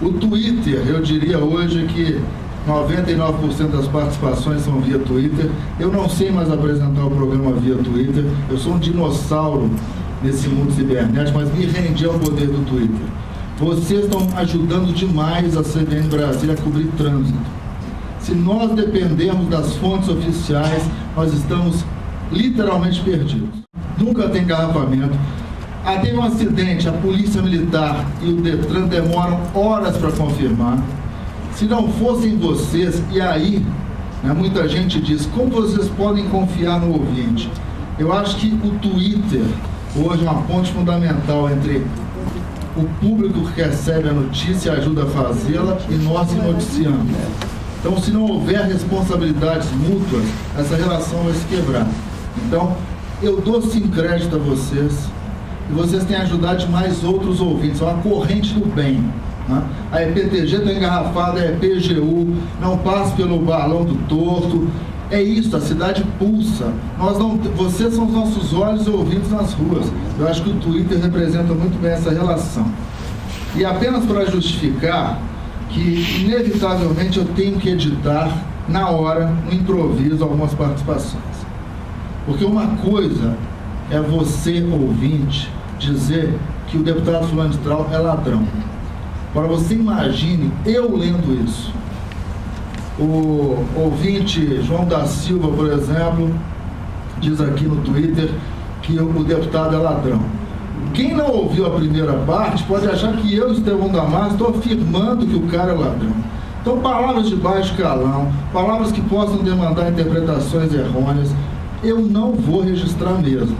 O Twitter, eu diria hoje que 99% das participações são via Twitter. Eu não sei mais apresentar o programa via Twitter. Eu sou um dinossauro nesse mundo cibernético, mas me rendi ao poder do Twitter. Vocês estão ajudando demais a CBN Brasília a cobrir trânsito. Se nós dependermos das fontes oficiais, nós estamos literalmente perdidos. Nunca tem engarrafamento. Teve um acidente, a Polícia Militar e o Detran demoram horas para confirmar. Se não fossem vocês, e aí, né, muita gente diz, como vocês podem confiar no ouvinte? Eu acho que o Twitter hoje é uma ponte fundamental entre o público que recebe a notícia, ajuda a fazê-la, e nós que noticiamos. Então, se não houver responsabilidades mútuas, essa relação vai se quebrar. Então, eu dou sim crédito a vocês, e vocês têm ajudado demais outros ouvintes, é uma corrente do bem. Né? A EPTG está engarrafada, a EPGU, não passa pelo balão do torto. É isso, a cidade pulsa. Vocês são os nossos olhos e ouvidos nas ruas. Eu acho que o Twitter representa muito bem essa relação. E apenas para justificar que, inevitavelmente, eu tenho que editar, na hora, no improviso, algumas participações. Porque uma coisa é você, ouvinte, dizer que o deputado fulano de tal é ladrão. Agora, você imagine eu lendo isso. O ouvinte João da Silva, por exemplo, diz aqui no Twitter que o deputado é ladrão. Quem não ouviu a primeira parte pode achar que eu, Estevão Damasio, estou afirmando que o cara é ladrão. Então, palavras de baixo calão, palavras que possam demandar interpretações errôneas, eu não vou registrar mesmo.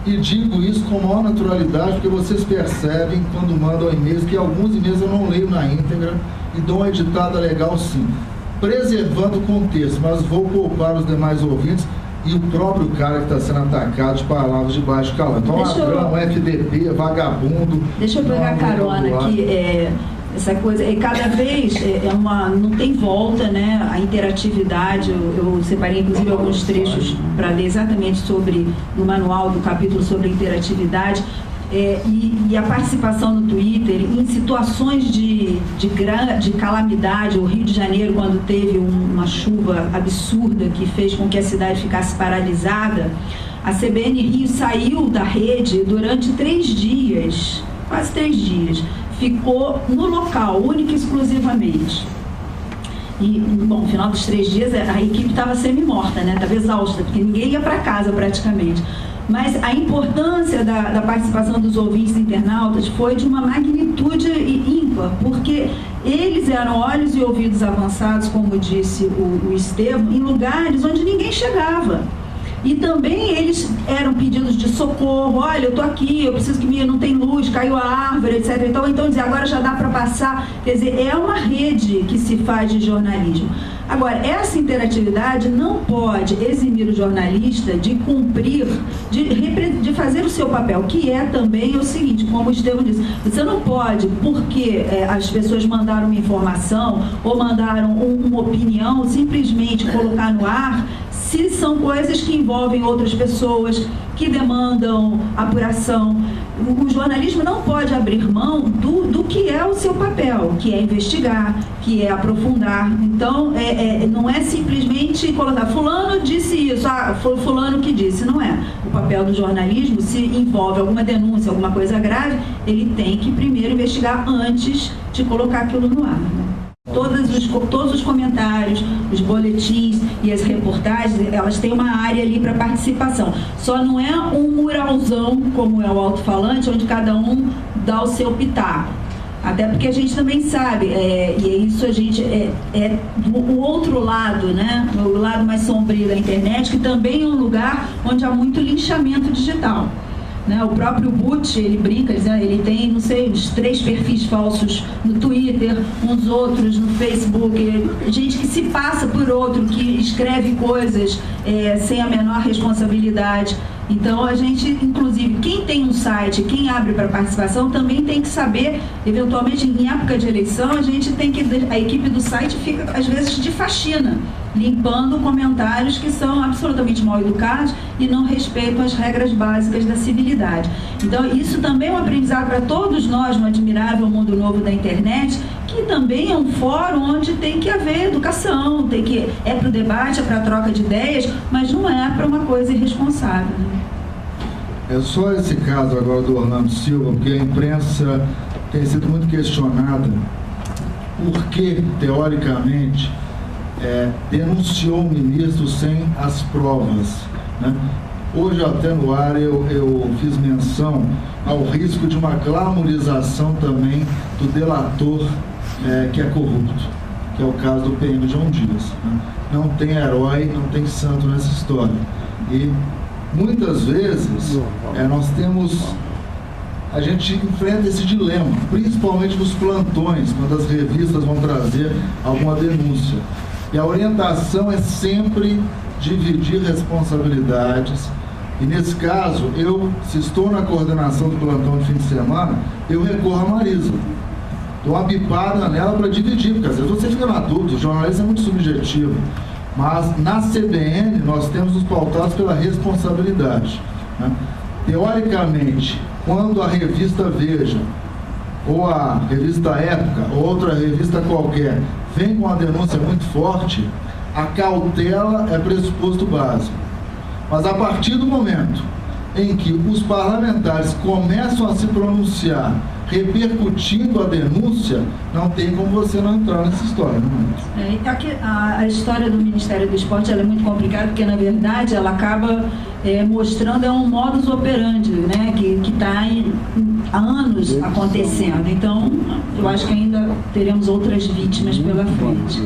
E digo isso com maior naturalidade, porque vocês percebem quando mandam e-mails, que alguns e-mails eu não leio na íntegra e dou uma editada legal sim, preservando o contexto, mas vou poupar os demais ouvintes e o próprio cara que está sendo atacado de palavras de baixo calão. Então, ladrão, FDP, vagabundo... Deixa eu pegar carona aqui, essa coisa, cada vez não tem volta, né, a interatividade. Eu separei inclusive alguns trechos para ler exatamente no manual do capítulo sobre interatividade, e a participação no Twitter em situações de calamidade. O Rio de Janeiro, quando teve uma chuva absurda que fez com que a cidade ficasse paralisada, a CBN Rio saiu da rede durante 3 dias, quase 3 dias. Ficou no local, única e exclusivamente. E, bom, no final dos 3 dias, a equipe estava semi-morta, né? Estava exausta, porque ninguém ia para casa praticamente. Mas a importância da participação dos ouvintes internautas foi de uma magnitude ímpar, porque eles eram olhos e ouvidos avançados, como disse o Estevão, em lugares onde ninguém chegava. E também eles eram pedidos de socorro, olha, eu estou aqui, eu preciso que não tem luz, caiu a árvore, etc. Então dizer, agora já dá para passar. Quer dizer, é uma rede que se faz de jornalismo. Agora, essa interatividade não pode eximir o jornalista de cumprir, de fazer o seu papel, que é também o seguinte, como o Estevão disse, você não pode, porque as pessoas mandaram uma informação ou mandaram uma opinião, simplesmente colocar no ar, se são coisas que envolvem outras pessoas, que demandam apuração. O jornalismo não pode abrir mão do que é o seu papel, que é investigar, que é aprofundar. Então, não é simplesmente colocar, fulano disse isso, foi fulano que disse. Não é. O papel do jornalismo, se envolve alguma denúncia, alguma coisa grave, ele tem que primeiro investigar antes de colocar aquilo no ar, né? Todos os comentários, os boletins e as reportagens, elas têm uma área ali para participação. Só não é um muralzão, como é o alto-falante, onde cada um dá o seu pitaco. Até porque a gente também sabe, e isso a gente o outro lado, né? O lado mais sombrio da internet, que também é um lugar onde há muito linchamento digital. Né? O próprio Butch, ele brinca, ele tem, não sei, uns 3 perfis falsos no Twitter, uns outros no Facebook, gente que se passa por outro, que escreve coisas sem a menor responsabilidade. Então, a gente, inclusive, quem tem um site, quem abre para participação, também tem que saber, eventualmente, em época de eleição, a equipe do site fica, às vezes, de faxina, limpando comentários que são absolutamente mal educados e não respeitam as regras básicas da civilidade. Então, isso também é um aprendizado para todos nós no admirável mundo novo da internet, que também é um fórum onde tem que haver educação, é para o debate, é para a troca de ideias, mas não é para uma coisa irresponsável. Né? É só esse caso agora do Orlando Silva, porque a imprensa tem sido muito questionada por que, teoricamente, denunciou o ministro sem as provas, né? Hoje, até no ar, eu fiz menção ao risco de uma glamorização também do delator que é corrupto, que é o caso do PM João Dias, né? Não tem herói, não tem santo nessa história. E muitas vezes a gente enfrenta esse dilema, principalmente nos plantões, quando as revistas vão trazer alguma denúncia. E a orientação é sempre dividir responsabilidades. E nesse caso, se estou na coordenação do plantão de fim de semana, eu recorro a Marisa. Dou uma bipada nela para dividir, porque às vezes você fica na dúvida, o jornalismo é muito subjetivo. Mas na CBN nós temos nos pautados pela responsabilidade, né? Teoricamente, quando a revista Veja, ou a revista Época, ou outra revista qualquer, vem com uma denúncia muito forte, a cautela é pressuposto básico. Mas a partir do momento em que os parlamentares começam a se pronunciar repercutindo a denúncia, não tem como você não entrar nessa história, não é? A história do Ministério do Esporte ela é muito complicada, porque na verdade ela acaba mostrando um modus operandi, né, que está há anos acontecendo. Então, eu acho que ainda teremos outras vítimas pela frente.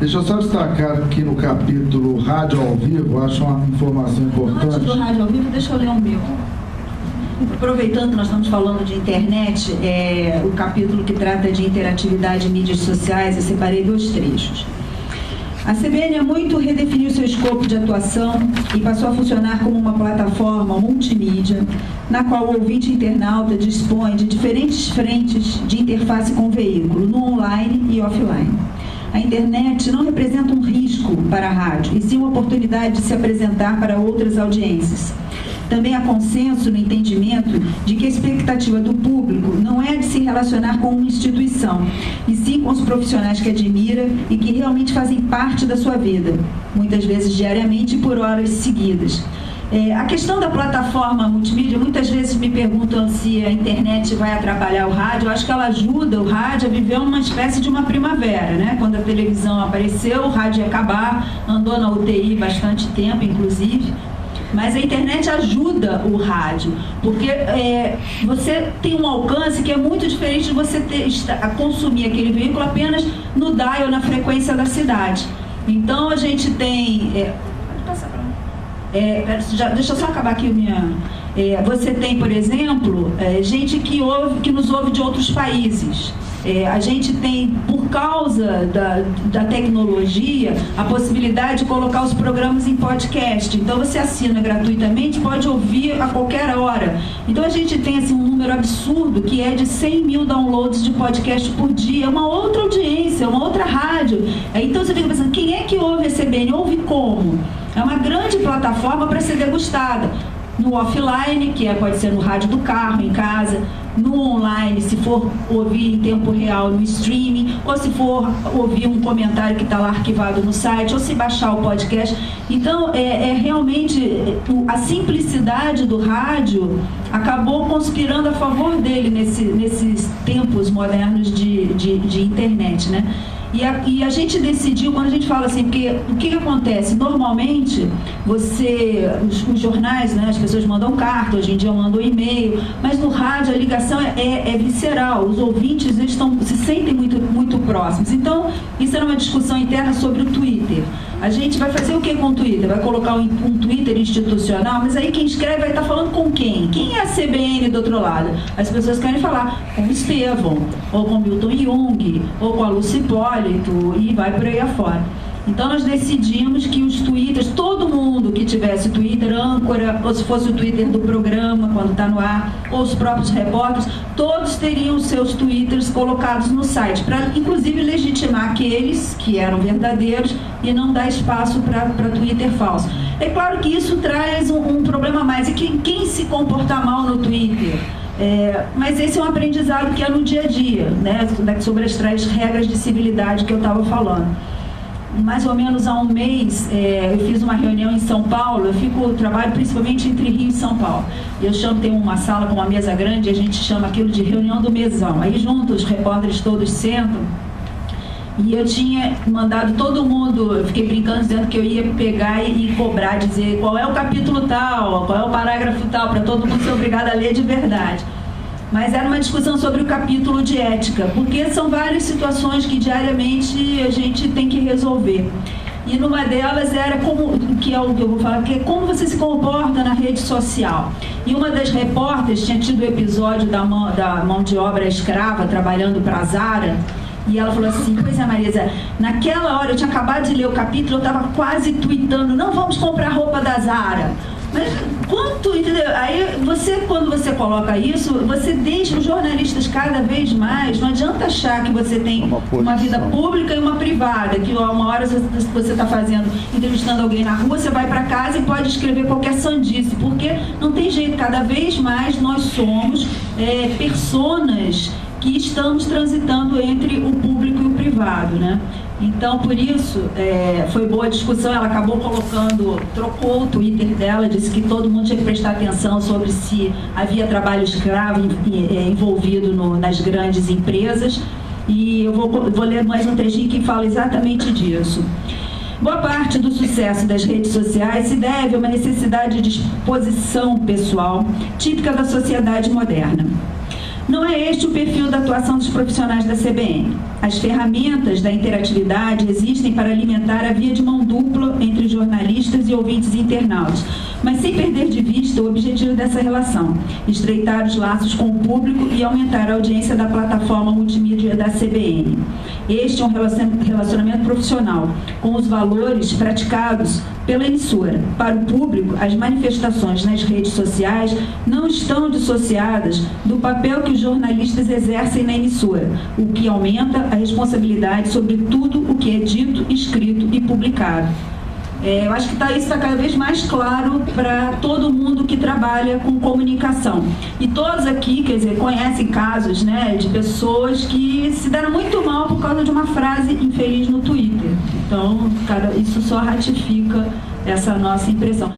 Deixa eu só destacar aqui no capítulo Rádio ao Vivo, acho uma informação importante. Antes do Rádio ao Vivo, deixa eu ler o meu. Aproveitando que nós estamos falando de internet, o capítulo que trata de interatividade e mídias sociais, eu separei 2 trechos. A CBN muito redefiniu seu escopo de atuação e passou a funcionar como uma plataforma multimídia, na qual o ouvinte internauta dispõe de diferentes frentes de interface com o veículo, no online e offline. A internet não representa um risco para a rádio, e sim uma oportunidade de se apresentar para outras audiências. Também há consenso no entendimento de que a expectativa do público não é de se relacionar com uma instituição, e sim com os profissionais que admira e que realmente fazem parte da sua vida, muitas vezes diariamente e por horas seguidas. A questão da plataforma multimídia, muitas vezes me perguntam se a internet vai atrapalhar o rádio. Eu acho que ela ajuda o rádio a viver uma espécie de uma primavera, né? Quando a televisão apareceu, o rádio ia acabar, andou na UTI bastante tempo, inclusive. Mas a internet ajuda o rádio, porque você tem um alcance que é muito diferente de você consumir aquele veículo apenas no dial, na frequência da cidade. Então a gente tem... pode passar para mim. Deixa eu só acabar aqui você tem, por exemplo, gente que nos ouve de outros países. A gente tem, por causa da tecnologia, a possibilidade de colocar os programas em podcast. Então você assina gratuitamente, pode ouvir a qualquer hora. Então a gente tem assim, um número absurdo que é de 100 mil downloads de podcast por dia. É uma outra audiência, uma outra rádio. Então você fica pensando, quem é que ouve a CBN? Ouve como? É uma grande plataforma para ser degustada. No offline, que pode ser no rádio do carro, em casa, no online, se for ouvir em tempo real no streaming, ou se for ouvir um comentário que está lá arquivado no site, ou se baixar o podcast. Então, realmente, a simplicidade do rádio acabou conspirando a favor dele nesses tempos modernos de internet, né? E a gente decidiu, quando a gente fala assim, porque o que acontece? Normalmente, os jornais, né, as pessoas mandam carta, hoje em dia mandam e-mail, mas no rádio a ligação é visceral, os ouvintes eles se sentem muito, muito próximos. Então, isso era uma discussão interna sobre o Twitter. A gente vai fazer o que com o Twitter? Vai colocar um Twitter institucional, mas aí quem escreve vai estar falando com quem? Quem é a CBN do outro lado? As pessoas querem falar com o Estevão, ou com o Milton Jung, ou com a Lucy Hipólito, e vai por aí afora. Então nós decidimos que os twitters, todo mundo que tivesse Twitter âncora, ou se fosse o Twitter do programa, quando está no ar, ou os próprios repórteres, todos teriam seus twitters colocados no site, para inclusive legitimar aqueles que eram verdadeiros e não dar espaço para Twitter falso. É claro que isso traz um problema a mais, e quem se comportar mal no Twitter? Mas esse é um aprendizado que é no dia a dia, né, sobre as 3 regras de civilidade que eu estava falando. Mais ou menos há um mês, eu fiz uma reunião em São Paulo. Eu trabalho principalmente entre Rio e São Paulo. Tem uma sala com uma mesa grande, e a gente chama aquilo de reunião do mesão. Aí juntos, os repórteres todos sentam. E eu tinha mandado todo mundo, eu fiquei brincando dizendo que eu ia pegar e cobrar, dizer qual é o capítulo tal, qual é o parágrafo tal, para todo mundo ser obrigado a ler de verdade. Mas era uma discussão sobre o capítulo de ética, porque são várias situações que diariamente a gente tem que resolver. E numa delas era que é o que eu vou falar, que é como você se comporta na rede social. E uma das repórteres tinha tido o episódio da mão de obra escrava trabalhando para a Zara. E ela falou assim: pois é, Marisa, naquela hora eu tinha acabado de ler o capítulo, eu estava quase tweetando, não vamos comprar roupa da Zara. Mas entendeu? Aí quando você coloca isso, você deixa os jornalistas cada vez mais, não adianta achar que você tem uma vida pública e uma privada, que uma hora você está entrevistando alguém na rua, você vai para casa e pode escrever qualquer sandice, porque não tem jeito, cada vez mais nós somos personas que estamos transitando entre o público e o privado, né? Então, por isso, foi boa a discussão. Ela acabou trocou o Twitter dela, disse que todo mundo tinha que prestar atenção sobre se havia trabalho escravo envolvido nas grandes empresas. E eu vou ler mais um trechinho que fala exatamente disso. Boa parte do sucesso das redes sociais se deve a uma necessidade de exposição pessoal típica da sociedade moderna. Não é este o perfil da atuação dos profissionais da CBN. As ferramentas da interatividade existem para alimentar a via de mão dupla entre jornalistas e ouvintes e internautas, mas sem perder de vista o objetivo dessa relação: estreitar os laços com o público e aumentar a audiência da plataforma multimídia da CBN. Este é um relacionamento profissional, com os valores praticados pela emissora. Para o público, as manifestações nas redes sociais não estão dissociadas do papel que os jornalistas exercem na emissora, o que aumenta a responsabilidade sobre tudo o que é dito, escrito e publicado. Eu acho que isso está cada vez mais claro para todo mundo que trabalha com comunicação. E todos aqui, conhecem casos, né, de pessoas que se deram muito mal por causa de uma frase infeliz no Twitter. Então, isso só ratifica essa nossa impressão.